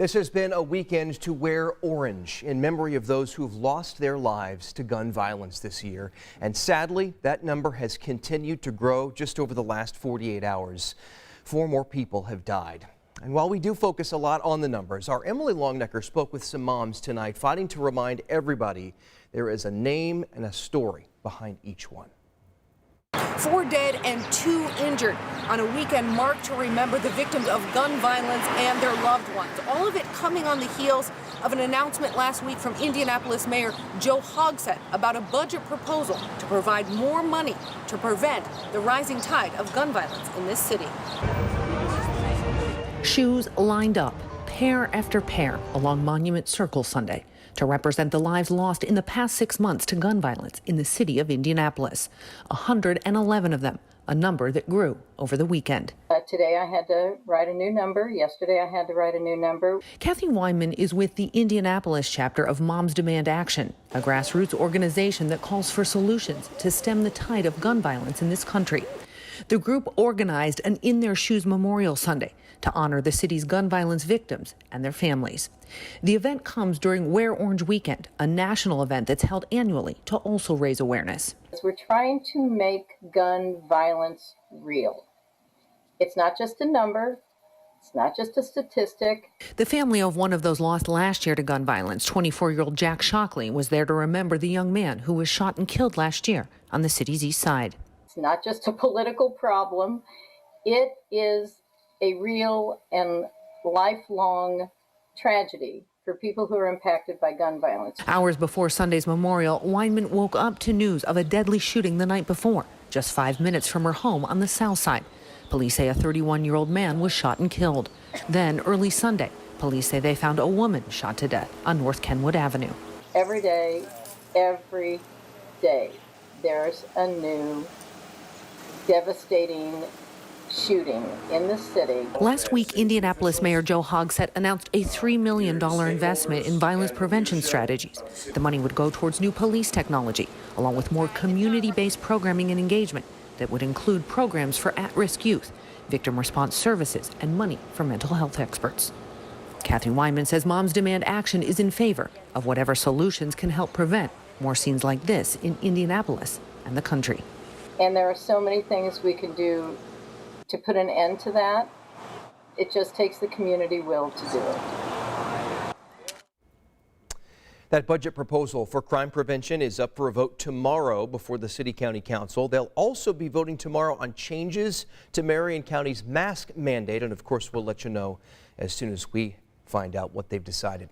This has been a weekend to wear orange in memory of those who've lost their lives to gun violence this year. And sadly, that number has continued to grow just over the last 48 hours. 4 more people have died. And while we do focus a lot on the numbers, our Emily Longnecker spoke with some moms tonight, fighting to remind everybody there is a name and a story behind each one. 4 dead and 2 injured on a weekend marked to remember the victims of gun violence and their loved ones. All of it coming on the heels of an announcement last week from Indianapolis Mayor Joe Hogsett about a budget proposal to provide more money to prevent the rising tide of gun violence in this city. Shoes lined up, pair after pair, along Monument Circle Sunday to represent the lives lost in the past 6 months to gun violence in the city of Indianapolis. 111 of them, a number that grew over the weekend. Today I had to write a new number. Yesterday I had to write a new number. Kathy Weinman is with the Indianapolis chapter of Moms Demand Action, a grassroots organization that calls for solutions to stem the tide of gun violence in this country. The group organized an In Their Shoes Memorial Sunday to honor the city's gun violence victims and their families. The event comes during Wear Orange Weekend, a national event that's held annually to also raise awareness. We're trying to make gun violence real. It's not just a number. It's not just a statistic. The family of one of those lost last year to gun violence, 24-year-old Jack Shockley, was there to remember the young man who was shot and killed last year on the city's east side. It's not just a political problem. It is a real and lifelong tragedy for people who are impacted by gun violence. Hours before Sunday's memorial, Weinman woke up to news of a deadly shooting the night before, just 5 minutes from her home on the south side. Police say a 31-year-old man was shot and killed. Then, early Sunday, police say they found a woman shot to death on North Kenwood Avenue. Every day, there's a new devastating shooting in the city. Last week, Indianapolis Mayor Joe Hogsett announced a $3 million investment in violence prevention strategies. The money would go towards new police technology, along with more community-based programming and engagement that would include programs for at-risk youth, victim response services, and money for mental health experts. Kathy Weinman says Moms Demand Action is in favor of whatever solutions can help prevent more scenes like this in Indianapolis and the country. And there are so many things we can do to put an end to that. It just takes the community will to do it. That budget proposal for crime prevention is up for a vote tomorrow before the City County Council. They'll also be voting tomorrow on changes to Marion County's mask mandate. And of course, we'll let you know as soon as we find out what they've decided.